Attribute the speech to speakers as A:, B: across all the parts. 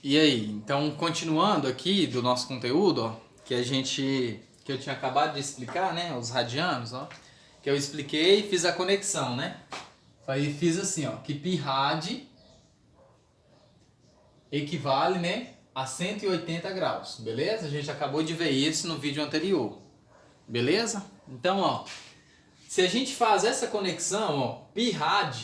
A: E aí, então continuando aqui do nosso conteúdo, ó, que eu tinha acabado de explicar, né, os radianos, ó, que eu expliquei e fiz a conexão, né? Aí fiz assim, ó, que pi rad equivale, né, a 180 graus, beleza? A gente acabou de ver isso no vídeo anterior, beleza? Então, ó, se a gente faz essa conexão, ó, pi rad,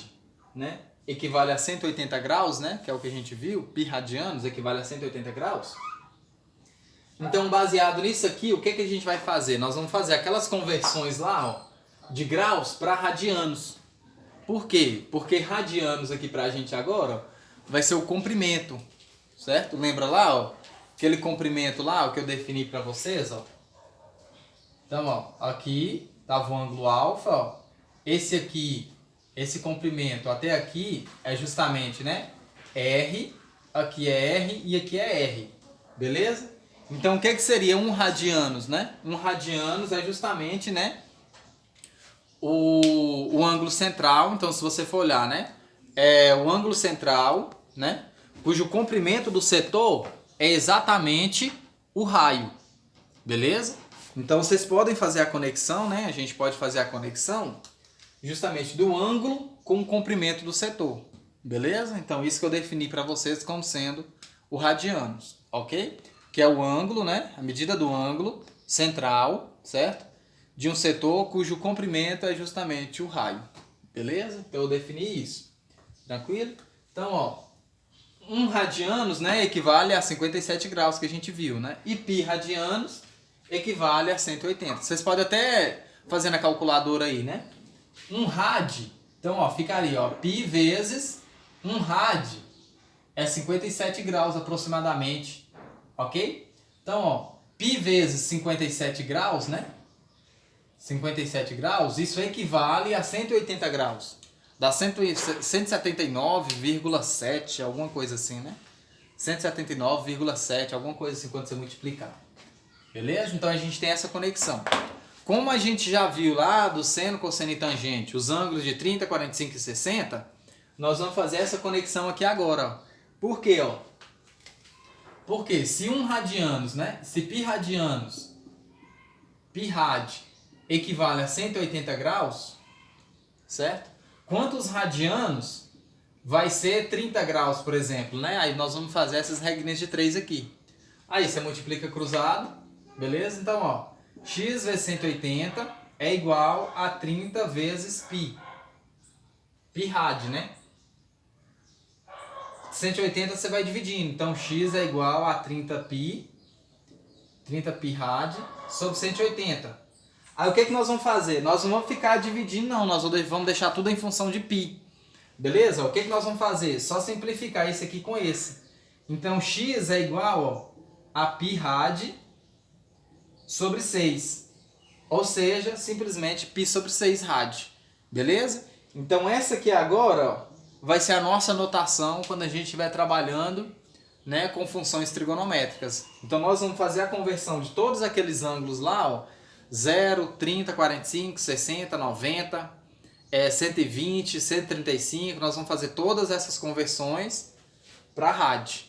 A: né, equivale a 180 graus, né, que é o que a gente viu, pi radianos equivale a 180 graus. Então, baseado nisso aqui, o que a gente vai fazer? Nós vamos fazer aquelas conversões lá, ó, de graus para radianos. Por quê? Porque radianos aqui pra gente agora, ó, vai ser o comprimento, certo? Lembra lá, ó, aquele comprimento lá, o que eu defini para vocês, ó. Então, ó, aqui tava o ângulo alfa, ó. Esse aqui, esse comprimento até aqui é justamente, né, R, aqui é R e aqui é R, beleza? Então, o que seria um radianos, né? Um radianos é justamente, né, o ângulo central. Então, se você for olhar, né, é o ângulo central, né, cujo comprimento do setor é exatamente o raio, beleza? Então, vocês podem fazer a conexão, né? A gente pode fazer a conexão justamente do ângulo com o comprimento do setor, beleza? Então, isso que eu defini para vocês como sendo o radianos, ok? Que é o ângulo, né? A medida do ângulo central, certo? De um setor cujo comprimento é justamente o raio, beleza? Então, eu defini isso, tranquilo? Então, ó, 1 radianos, né, equivale a 57 graus que a gente viu, né? E pi radianos equivale a 180. Vocês podem até fazer na calculadora aí, né? 1 rad, então, ó, fica ali, ó, pi vezes 1 rad é 57 graus aproximadamente, ok? Então, ó, pi vezes 57 graus, né? 57 graus, isso equivale a 180 graus. Dá 179,7, alguma coisa assim, né? 179,7, alguma coisa assim quando você multiplicar. Beleza? Então a gente tem essa conexão. Como a gente já viu lá do seno, cosseno e tangente, os ângulos de 30, 45 e 60, nós vamos fazer essa conexão aqui agora. Ó. Por quê? Ó? Porque se 1 radianos, né? Se pi radianos, pi rad, equivale a 180 graus, certo? Quantos radianos vai ser 30 graus, por exemplo, né? Aí nós vamos fazer essas regrinhas de 3 aqui. Aí você multiplica cruzado, beleza? Então, ó, x vezes 180 é igual a 30 vezes pi. Pi rad, né? 180 você vai dividindo. Então, x é igual a 30 pi rad sobre 180. Aí o que nós vamos fazer? Nós não vamos ficar dividindo, não. Nós vamos deixar tudo em função de pi. Beleza? O que nós vamos fazer? Só simplificar esse aqui com esse. Então, x é igual, ó, a pi rad sobre 6. Ou seja, simplesmente pi sobre 6 rad. Beleza? Então, essa aqui agora, ó, vai ser a nossa notação quando a gente estiver trabalhando, né, com funções trigonométricas. Então, nós vamos fazer a conversão de todos aqueles ângulos lá, ó, 0, 30, 45, 60, 90, 120, 135. Nós vamos fazer todas essas conversões para rad.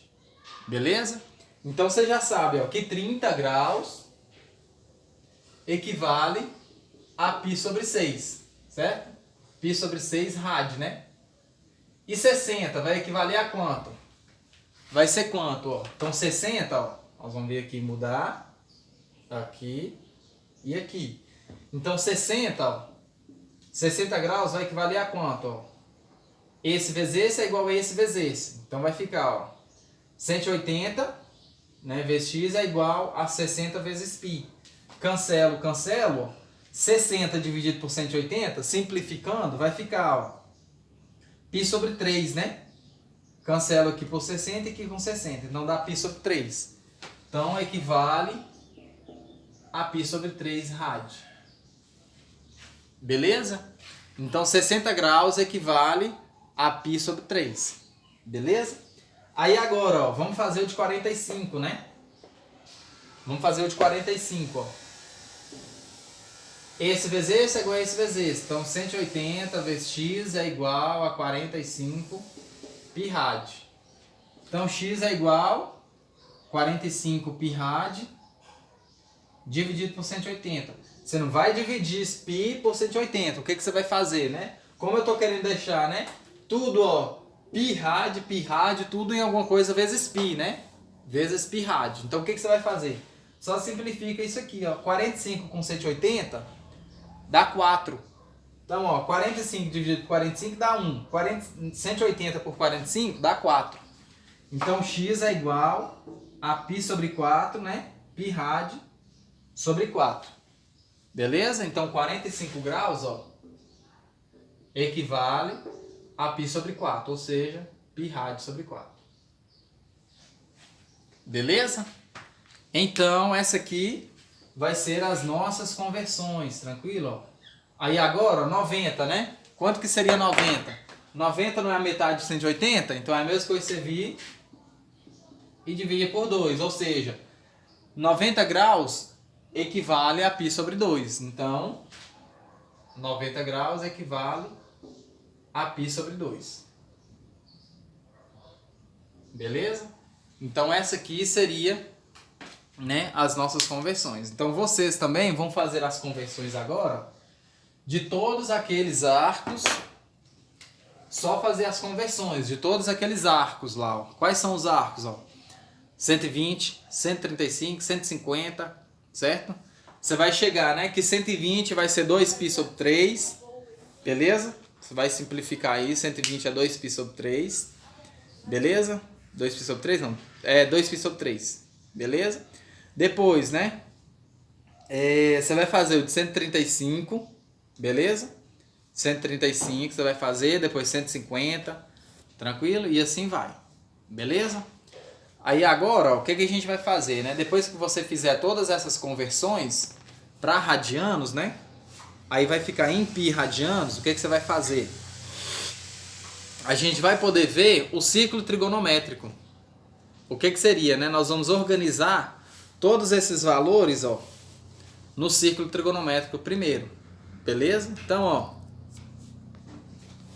A: Beleza? Então você já sabe, ó, que 30 graus equivale a pi sobre 6, certo? Pi sobre 6 rad, né? E 60 vai equivaler a quanto? Vai ser quanto, ó? Então 60, ó, nós vamos ver aqui mudar aqui e aqui. Então 60, ó, 60 graus vai equivaler a quanto? Ó? Esse vezes esse é igual a esse vezes esse. Então vai ficar, ó, 180, né, vezes x é igual a 60 vezes pi. Cancelo, cancelo. Ó, 60 dividido por 180, simplificando, vai ficar, ó, pi sobre 3, né? Cancelo aqui por 60 e aqui com 60. Então dá pi sobre 3. Então equivale a pi sobre 3 rad. Beleza? Então 60 graus equivale a pi sobre 3. Beleza? Aí agora, ó, vamos fazer o de 45, né? Vamos fazer o de 45, ó. Esse vezes esse é igual a esse vezes esse. Então 180 vezes x é igual a 45 pi rad. Então, x é igual a 45 π² dividido por 180. Você não vai dividir esse π por 180. O que você vai fazer, né? Como eu estou querendo deixar, né? Tudo, ó, π², tudo em alguma coisa vezes π, né? Vezes π². Então, o que você vai fazer? Só simplifica isso aqui, ó. 45 com 180 dá 4. Então, ó, 45 dividido por 45 dá 1. 180 por 45 dá 4. Então, x é igual a π sobre 4, né? π² sobre 4. Beleza? Então, 45 graus, ó, equivale a π sobre 4, ou seja, π² sobre 4. Beleza? Então, essa aqui vai ser as nossas conversões, tranquilo? Ó. Aí agora, 90, né? Quanto que seria 90? 90 não é a metade de 180? Então é a mesma coisa que você vir e dividir por 2, ou seja, 90 graus equivale a π sobre 2. Então, 90 graus equivale a π sobre 2. Beleza? Então essa aqui seria, né, as nossas conversões. Então vocês também vão fazer as conversões agora de todos aqueles arcos. Só fazer as conversões de todos aqueles arcos lá. Ó. Quais são os arcos? Ó? 120, 135, 150, certo? Você vai chegar, né, que 120 vai ser 2π sobre 3, beleza? Você vai simplificar aí, 120 é 2π sobre 3, beleza? 2π sobre 3 não, é 2π sobre 3, beleza? Depois, né, você vai fazer o de 135, beleza? 135 você vai fazer, depois 150, tranquilo? E assim vai, beleza? Aí agora, ó, o que a gente vai fazer, né? Depois que você fizer todas essas conversões para radianos, né? Aí vai ficar em π radianos, o que você vai fazer? A gente vai poder ver o círculo trigonométrico. O que seria, né? Nós vamos organizar todos esses valores, ó, no círculo trigonométrico primeiro, beleza? Então, ó,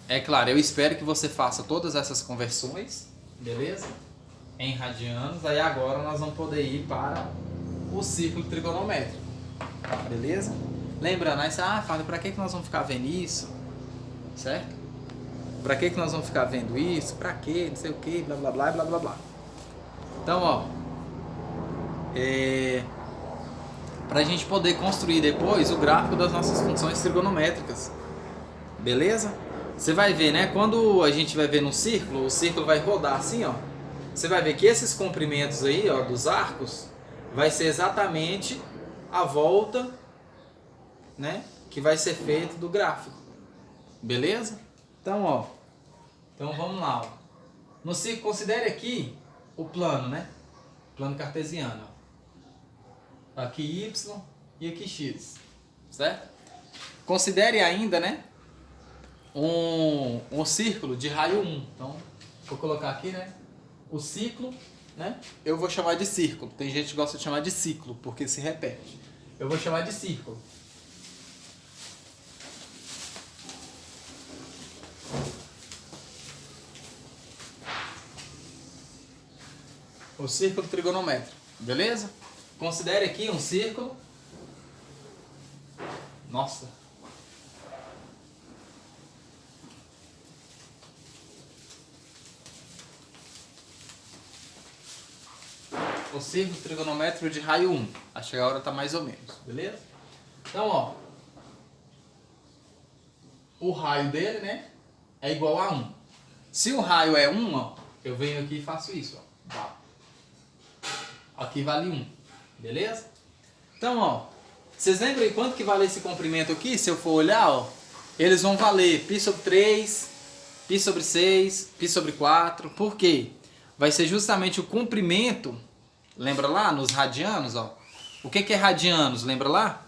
A: é claro, eu espero que você faça todas essas conversões, beleza? Em radianos, aí agora nós vamos poder ir para o círculo trigonométrico, beleza? Lembrando, aí você, Fábio, para que nós vamos ficar vendo isso? Certo? Para que nós vamos ficar vendo isso? Para quê? Não sei o que, blá blá blá, blá blá blá. Então, ó, para a gente poder construir depois o gráfico das nossas funções trigonométricas, beleza? Você vai ver, né? Quando a gente vai ver no círculo, o círculo vai rodar assim, ó. Você vai ver que esses comprimentos aí, ó, dos arcos, vai ser exatamente a volta, né, que vai ser feito do gráfico. Beleza? Então, ó. Então vamos lá, ó. No círculo, considere aqui o plano, né? Plano cartesiano, ó. Aqui y e aqui x, certo? Considere ainda, né, um círculo de raio 1. Então, vou colocar aqui, né, o ciclo, né? Eu vou chamar de círculo. Tem gente que gosta de chamar de ciclo, porque se repete. Eu vou chamar de círculo. O círculo trigonométrico, beleza? Considere aqui um círculo. Nossa. O círculo trigonométrico de raio 1. Acho que a hora tá mais ou menos, beleza? Então, ó, o raio dele, né, é igual a 1. Se o raio é 1, ó, eu venho aqui e faço isso, ó. Aqui vale 1, beleza? Então, ó, vocês lembram quanto que vale esse comprimento aqui? Se eu for olhar, ó, eles vão valer π sobre 3, π sobre 6, π sobre 4. Por quê? Vai ser justamente o comprimento. Lembra lá nos radianos, ó? O que é radianos? Lembra lá?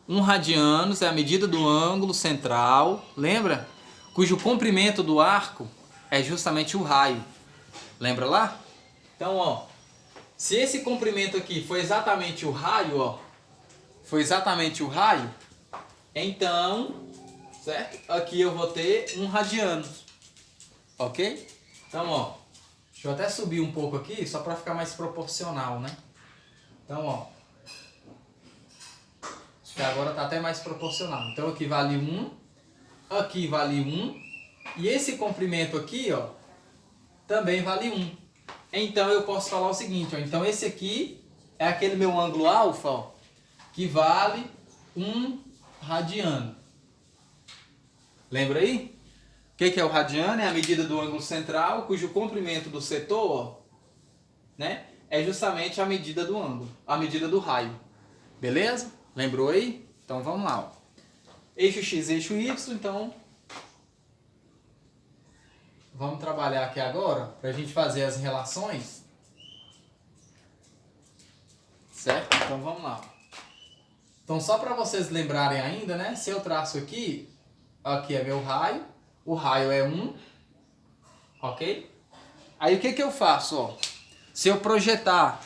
A: 1 radianos é a medida do ângulo central, lembra? Cujo comprimento do arco é justamente o raio. Lembra lá? Então, ó, se esse comprimento aqui foi exatamente o raio, ó, foi exatamente o raio, então, certo? Aqui eu vou ter 1 radiano, ok? Então, ó, Deixa eu até subir um pouco aqui, só para ficar mais proporcional, né? Então, ó. Acho que agora tá até mais proporcional. Então aqui vale 1, aqui vale 1, e esse comprimento aqui, ó, também vale 1. Então eu posso falar o seguinte, ó, então esse aqui é aquele meu ângulo alfa, ó, que vale 1 radiano. Lembra aí? O que é o radiano? É a medida do ângulo central, cujo comprimento do setor, ó, né, é justamente a medida do ângulo, a medida do raio. Beleza? Lembrou aí? Então vamos lá. Ó. Eixo X, eixo Y, então vamos trabalhar aqui agora para a gente fazer as relações. Certo? Então vamos lá. Então só para vocês lembrarem ainda, né? Se eu traço aqui, aqui é meu raio, o raio é 1, ok? Aí o que eu faço? Ó? Se eu projetar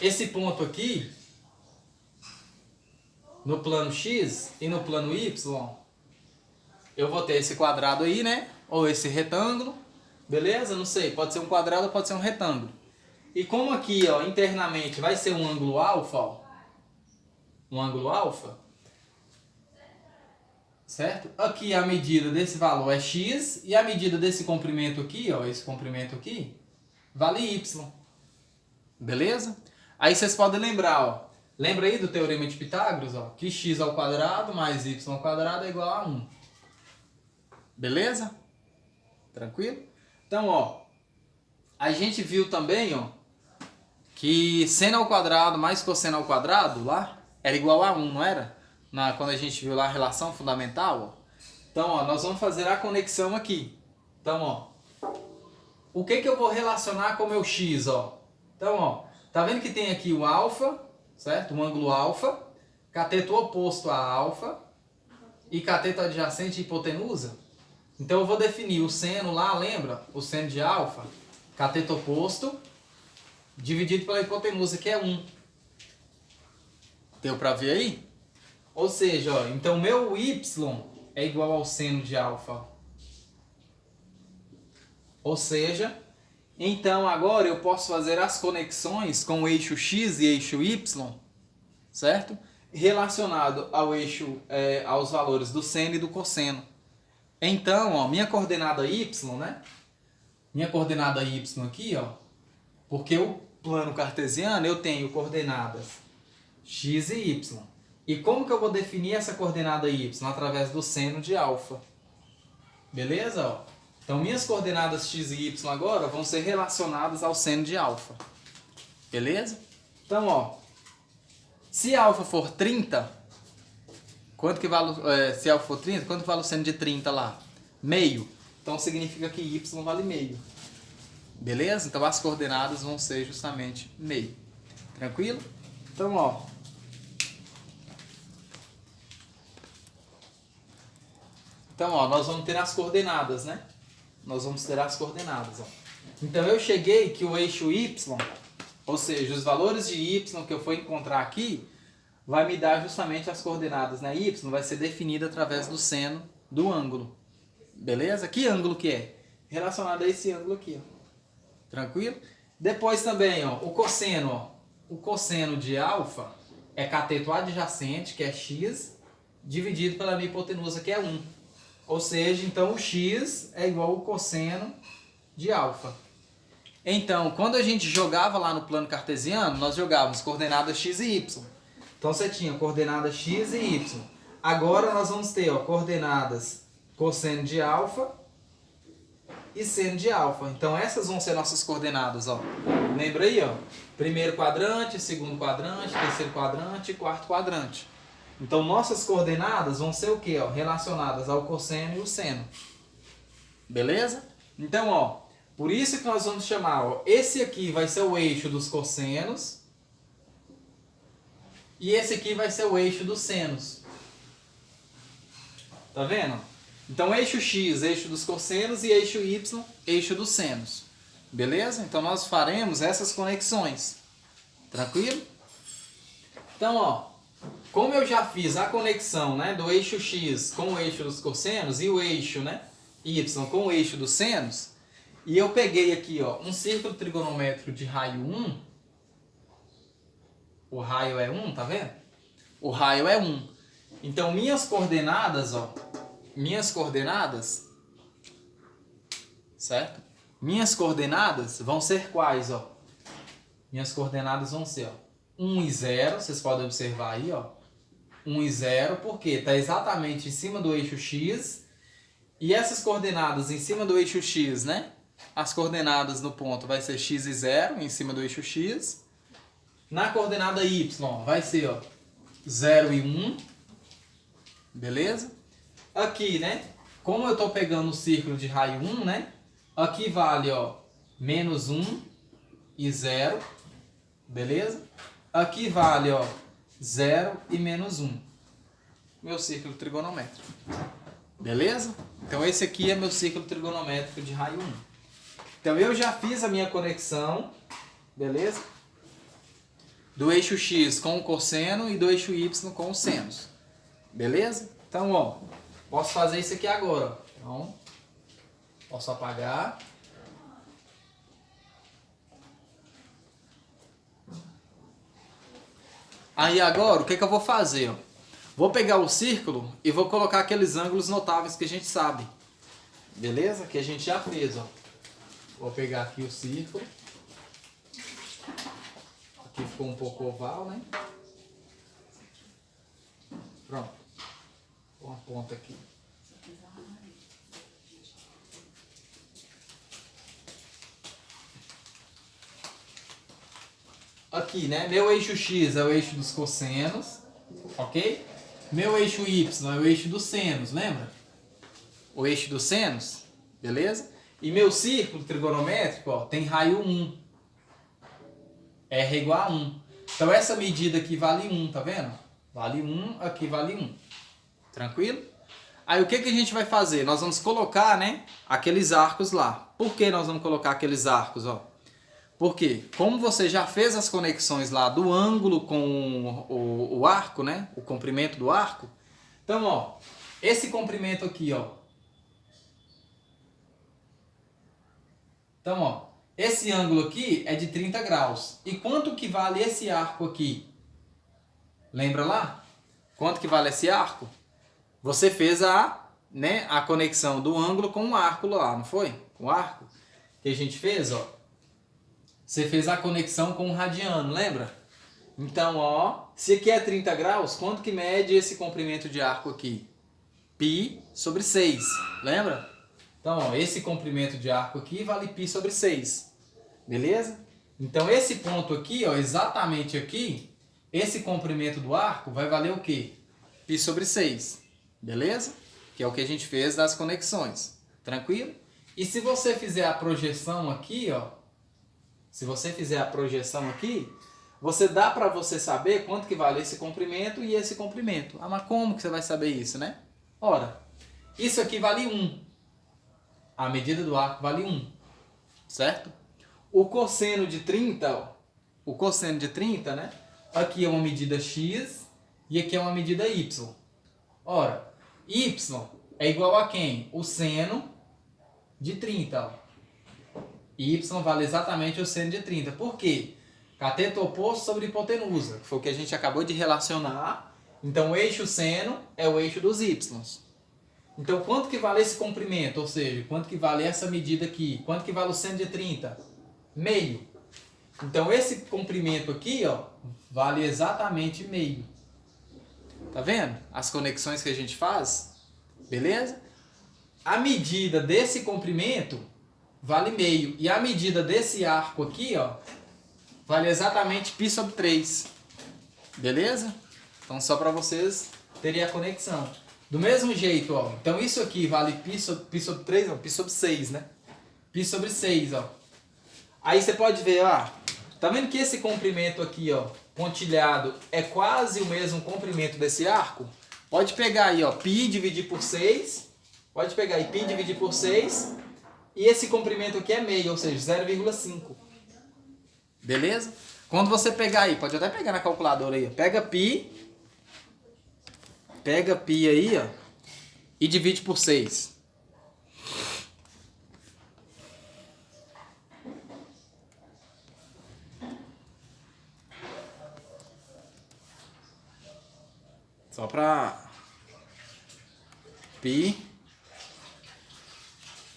A: esse ponto aqui no plano X e no plano Y, eu vou ter esse quadrado aí, né? Ou esse retângulo, beleza? Não sei, pode ser um quadrado ou pode ser um retângulo. E como aqui, ó, internamente vai ser um ângulo alfa, ó, um ângulo alfa, certo? Aqui a medida desse valor é x e a medida desse comprimento aqui, ó, esse comprimento aqui, vale y. Beleza? Aí vocês podem lembrar, ó, lembra aí do teorema de Pitágoras, ó, que x ao quadrado mais y ao quadrado é igual a 1. Beleza? Tranquilo? Então, ó, a gente viu também, ó, que seno ao quadrado mais cosseno ao quadrado lá era igual a 1, não era? Quando a gente viu lá a relação fundamental, ó. Então, ó, nós vamos fazer a conexão aqui. Então, ó, o que eu vou relacionar com o meu x, ó? Então, ó, tá vendo que tem aqui o alfa, certo? O ângulo alfa, cateto oposto a alfa e cateto adjacente e hipotenusa. Então, eu vou definir o seno lá, lembra? O seno de alfa, cateto oposto, dividido pela hipotenusa, que é 1. Deu pra ver aí? Ou seja, ó, então meu y é igual ao seno de alfa. Ou seja, então agora eu posso fazer as conexões com o eixo x e eixo y, certo? Relacionado ao eixo, aos valores do seno e do cosseno. Então, ó, minha coordenada y, né? Minha coordenada y aqui, ó, porque o plano cartesiano eu tenho coordenadas x e y. E como que eu vou definir essa coordenada y? Através do seno de alfa. Beleza? Ó? Então minhas coordenadas x e y agora vão ser relacionadas ao seno de alfa. Beleza? Então, ó, se alfa for 30, quanto que vale, se alfa for 30, quanto vale o seno de 30 lá? Meio. Então significa que y vale meio. Beleza? Então as coordenadas vão ser justamente meio. Tranquilo? Então, ó, nós vamos ter as coordenadas, né? Nós vamos ter as coordenadas, ó. Então eu cheguei que o eixo y, ou seja, os valores de y que eu for encontrar aqui, vai me dar justamente as coordenadas, né? Y vai ser definida através do seno do ângulo. Beleza? Que ângulo que é? Relacionado a esse ângulo aqui, ó. Tranquilo? Depois também, ó, o cosseno, ó. O cosseno de alfa é cateto adjacente, que é x, dividido pela minha hipotenusa, que é 1. Ou seja, então o x é igual ao cosseno de alfa. Então, quando a gente jogava lá no plano cartesiano, nós jogávamos coordenadas x e y. Então você tinha coordenadas x e y. Agora nós vamos ter, ó, coordenadas cosseno de alfa e seno de alfa. Então essas vão ser nossas coordenadas, ó. Lembra aí, ó? Primeiro quadrante, segundo quadrante, terceiro quadrante e quarto quadrante. Então nossas coordenadas vão ser o quê? Ó? Relacionadas ao cosseno e o seno. Beleza? Então, ó, por isso que nós vamos chamar, ó, esse aqui vai ser o eixo dos cossenos e esse aqui vai ser o eixo dos senos. Tá vendo? Então eixo x, eixo dos cossenos, e eixo y, eixo dos senos. Beleza? Então nós faremos essas conexões. Tranquilo? Então, ó, como eu já fiz a conexão, né, do eixo x com o eixo dos cossenos e o eixo, né, y com o eixo dos senos, E eu peguei aqui, ó, um círculo trigonométrico de raio 1. O raio é 1, tá vendo? O raio é 1. Então, minhas coordenadas, ó. Minhas coordenadas. Certo? Minhas coordenadas vão ser quais, ó? Minhas coordenadas vão ser, ó, 1 e 0. Vocês podem observar aí, ó. 1 e 0, porque está exatamente em cima do eixo X. E essas coordenadas em cima do eixo X, né? As coordenadas no ponto vai ser X e 0 em cima do eixo X. Na coordenada Y vai ser, ó, 0 e 1. Beleza? Aqui, né? Como eu estou pegando o círculo de raio 1, né? Aqui vale, ó, menos 1 e 0. Beleza? Aqui vale, ó, 0 e menos 1. Meu círculo trigonométrico. Beleza? Então esse aqui é meu círculo trigonométrico de raio 1. Então eu já fiz a minha conexão, beleza? Do eixo X com o cosseno e do eixo Y com o senos. Beleza? Então, ó, posso fazer isso aqui agora. Então, posso apagar. Aí agora, o que eu vou fazer? Ó? Vou pegar o círculo e vou colocar aqueles ângulos notáveis que a gente sabe. Beleza? Que a gente já fez, ó. Vou pegar aqui o círculo. Aqui ficou um pouco oval, né? Pronto. Uma ponta aqui. Aqui, né? Meu eixo X é o eixo dos cossenos, ok? Meu eixo Y é o eixo dos senos, lembra? O eixo dos senos, beleza? E meu círculo trigonométrico, ó, tem raio 1. R igual a 1. Então essa medida aqui vale 1, tá vendo? Vale 1, aqui vale 1. Tranquilo? Aí o que a gente vai fazer? Nós vamos colocar, né, aqueles arcos lá. Por que nós vamos colocar aqueles arcos, ó? Porque, como você já fez as conexões lá do ângulo com o arco, né? O comprimento do arco. Então, ó, esse comprimento aqui, ó. Então, ó, esse ângulo aqui é de 30 graus. E quanto que vale esse arco aqui? Lembra lá? Quanto que vale esse arco? Você fez a conexão do ângulo com o arco lá, não foi? Com o arco que a gente fez, ó. Você fez a conexão com o radiano, lembra? Então, ó, se aqui é 30 graus, quanto que mede esse comprimento de arco aqui? Π sobre 6, lembra? Então, ó, esse comprimento de arco aqui vale π sobre 6, beleza? Então, esse ponto aqui, ó, exatamente aqui, esse comprimento do arco vai valer o quê? Π sobre 6, beleza? Que é o que a gente fez das conexões, tranquilo? E se você fizer a projeção aqui, ó, se você fizer a projeção aqui, você dá para você saber quanto que vale esse comprimento e esse comprimento. Ah, mas como que você vai saber isso, né? Ora, isso aqui vale 1. A medida do arco vale 1, certo? O cosseno de 30, ó, o cosseno de 30, né? Aqui é uma medida x e aqui é uma medida y. Ora, y é igual a quem? O seno de 30, ó. Y vale exatamente o seno de 30. Por quê? Cateto oposto sobre hipotenusa, que foi o que a gente acabou de relacionar. Então, o eixo seno é o eixo dos y. Então, quanto que vale esse comprimento? Ou seja, quanto que vale essa medida aqui? Quanto que vale o seno de 30? Meio. Então, esse comprimento aqui, ó, vale exatamente meio. Tá vendo? As conexões que a gente faz. Beleza? A medida desse comprimento vale meio. E a medida desse arco aqui, ó, vale exatamente π sobre 3. Beleza? Então, só para vocês terem a conexão. Do mesmo jeito, ó. Então, isso aqui vale π sobre 3, não, π sobre 6, né? π sobre 6, ó. Aí você pode ver, ó. Tá vendo que esse comprimento aqui, ó, pontilhado, é quase o mesmo comprimento desse arco? Pode pegar aí, ó, π dividir por 6. Pode pegar aí π dividir por 6. E esse comprimento aqui é meio, ou seja, 0,5. Beleza? Quando você pegar aí, pode até pegar na calculadora aí, ó. Pega π aí, ó, e divide por 6. Só para π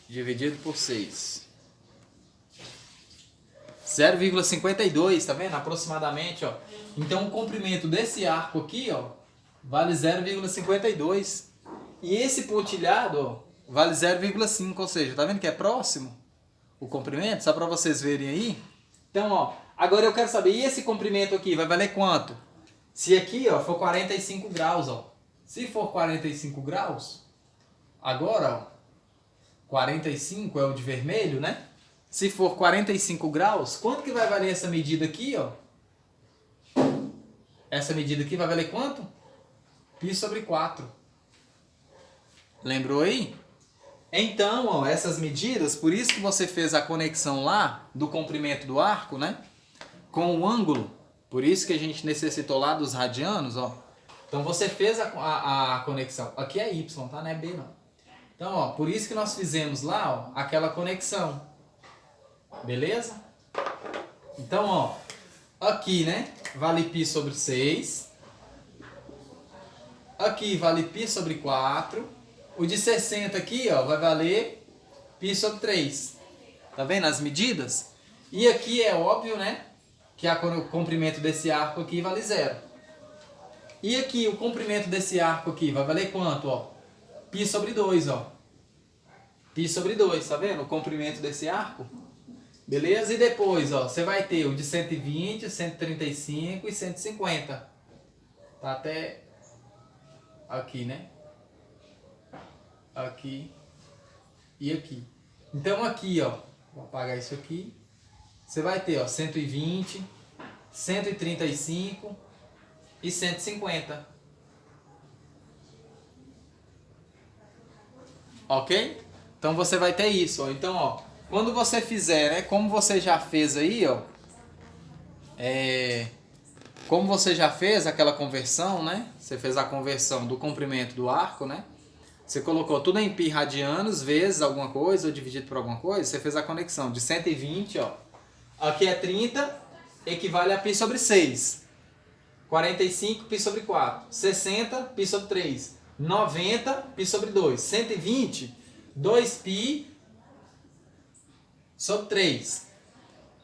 A: dividido por 6. 0,52, tá vendo? Aproximadamente, ó. Então o comprimento desse arco aqui, ó, vale 0,52. E esse pontilhado, ó, vale 0,5, ou seja, tá vendo que é próximo o comprimento? Só para vocês verem aí. Então, ó, agora eu quero saber, e esse comprimento aqui vai valer quanto? Se aqui, ó, for 45 graus, ó. Se for 45 graus, agora, ó, 45 é o de vermelho, né? Se for 45 graus, quanto que vai valer essa medida aqui, ó? Essa medida aqui vai valer quanto? Π sobre 4. Lembrou aí? Então, ó, essas medidas, por isso que você fez a conexão lá do comprimento do arco, né? Com o ângulo. Por isso que a gente necessitou lá dos radianos, ó. Então você fez a conexão. Aqui é Y, tá? Não é B, não. Então, ó, por isso que nós fizemos lá, ó, aquela conexão. Beleza? Então, ó, aqui, né, vale π sobre 6. Aqui vale π sobre 4. O de 60 aqui, ó, vai valer π sobre 3. Tá vendo as medidas? E aqui é óbvio, né, que o comprimento desse arco aqui vale 0. E aqui o comprimento desse arco aqui vai valer quanto, ó? Π sobre 2, ó. Π sobre 2, tá vendo? O comprimento desse arco. Beleza? E depois, ó, você vai ter o de 120, 135 e 150. Tá até aqui, né? Aqui e aqui. Então aqui, ó, vou apagar isso aqui. Você vai ter, ó, 120, 135 e 150. Ok? Então você vai ter isso, ó. Então, ó, quando você fizer, né, como você já fez aí, ó, como você já fez aquela conversão, né? Você fez a conversão do comprimento do arco, né? Você colocou tudo em π radianos vezes alguma coisa ou dividido por alguma coisa, você fez a conexão de 120, ó. Aqui é 30, equivale a π sobre 6. 45, π sobre 4. 60, π sobre 3. 90, π sobre 2. 120, 2π sobre 3.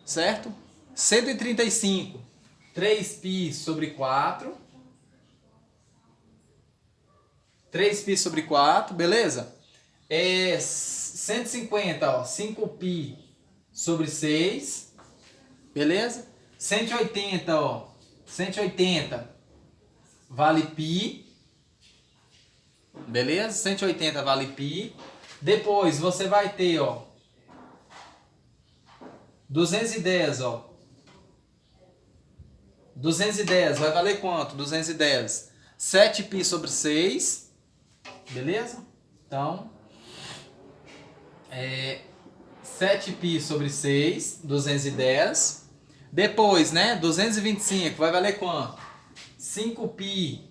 A: Certo? 135, 3π sobre 4. 3π sobre 4, beleza? 150, ó, 5π sobre 6. Beleza? 180, ó. 180 vale π. Beleza? 180 vale π. Depois você vai ter, ó, 210, ó. 210 vai valer quanto? 210. 7π sobre 6. Beleza? Então, 7π sobre 6, 210. Depois, né, 225 vai valer quanto? 5π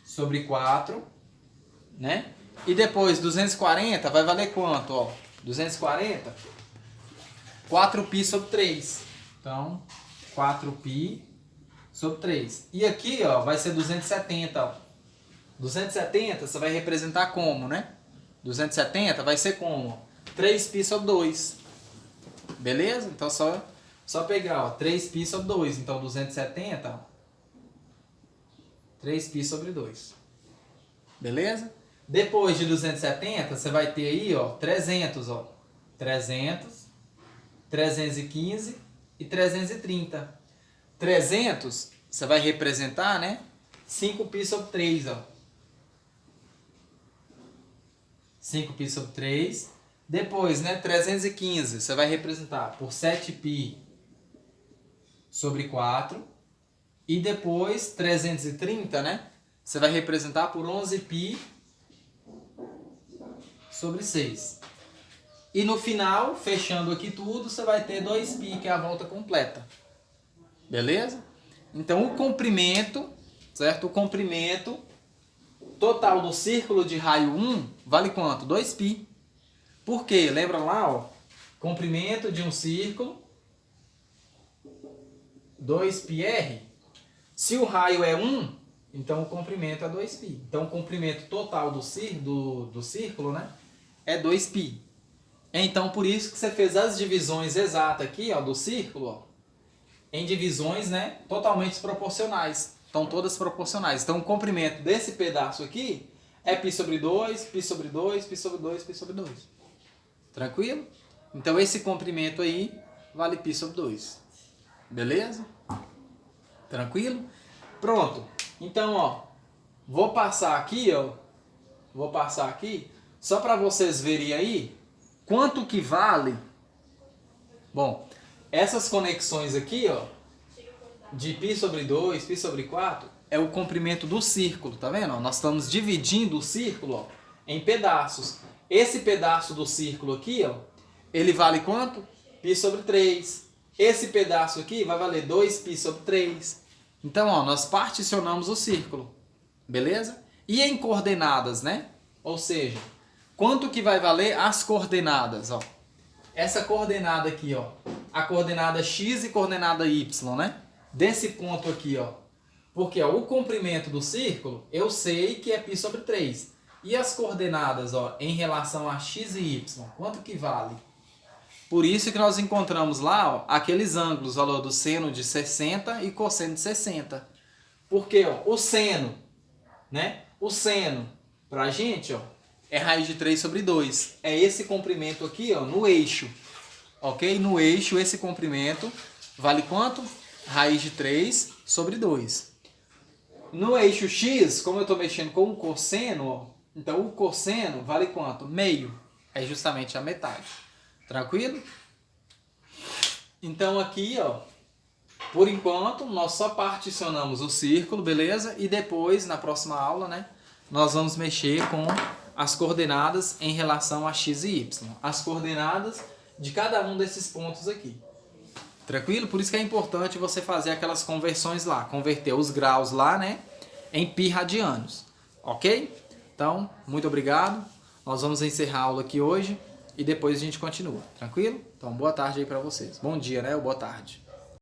A: sobre 4, né? E depois 240 vai valer quanto, ó? 240, 4π sobre 3. Então, 4π sobre 3. E aqui, ó, vai ser 270, ó. 270 você vai representar como, né? 270 vai ser como? 3π sobre 2. Beleza? Então só pegar, ó, 3π sobre 2. Então 270, ó, 3π sobre 2. Beleza? Depois de 270, você vai ter aí, ó, 300, ó. 300, 315 e 330. 300 você vai representar, né? 5π sobre 3, ó. 5π sobre 3. Depois, né, 315, você vai representar por 7π sobre 4. E depois, 330, né, você vai representar por 11π sobre 6. E no final, fechando aqui tudo, você vai ter 2π, que é a volta completa. Beleza? Então, o comprimento, certo? O comprimento total do círculo de raio 1 vale quanto? 2π. Por quê? Lembra lá, ó? Comprimento de um círculo, 2πr. Se o raio é 1, Então o comprimento é 2π. Então o comprimento total do círculo, né, é 2π. Então por isso que você fez as divisões exatas aqui, ó, do círculo, ó, em divisões, né, totalmente proporcionais. Estão todas proporcionais. Então o comprimento desse pedaço aqui é π sobre 2, π sobre 2, π sobre 2, π sobre 2. Tranquilo? Então esse comprimento aí vale π sobre 2. Beleza? Tranquilo? Pronto. Então, ó, vou passar aqui, ó. Vou passar aqui só para vocês verem aí quanto que vale. Bom, essas conexões aqui, ó, de π sobre 2, π sobre 4, é o comprimento do círculo, tá vendo? Nós estamos dividindo o círculo, ó, em pedaços. Esse pedaço do círculo aqui, ó, ele vale quanto? π sobre 3. Esse pedaço aqui vai valer 2π sobre 3. Então, ó, nós particionamos o círculo, beleza? E em coordenadas, né? Ou seja, quanto que vai valer as coordenadas, ó? Essa coordenada aqui, ó, a coordenada x e coordenada y, né? Desse ponto aqui, ó. Porque ó, o comprimento do círculo, eu sei que é π sobre 3. E as coordenadas, ó, em relação a x e y, quanto que vale? Por isso que nós encontramos lá, ó, aqueles ângulos, valor do seno de 60 e cosseno de 60. Porque ó, o seno, né? O seno, pra gente, ó, é raiz de 3 sobre 2. É esse comprimento aqui, ó, no eixo. Ok? No eixo, esse comprimento vale quanto? Raiz de 3 sobre 2. No eixo x, como eu estou mexendo com o cosseno, ó, então o cosseno vale quanto? Meio. É justamente a metade. Tranquilo? Então aqui, ó, por enquanto, nós só particionamos o círculo, beleza? E depois, na próxima aula, né, nós vamos mexer com as coordenadas em relação a x e y. As coordenadas de cada um desses pontos aqui. Tranquilo? Por isso que é importante você fazer aquelas conversões lá. Converter os graus lá, né, em π radianos. Ok? Então, muito obrigado. Nós vamos encerrar a aula aqui hoje. E depois a gente continua, tranquilo? Então, boa tarde aí pra vocês. Bom dia, né? Ou boa tarde.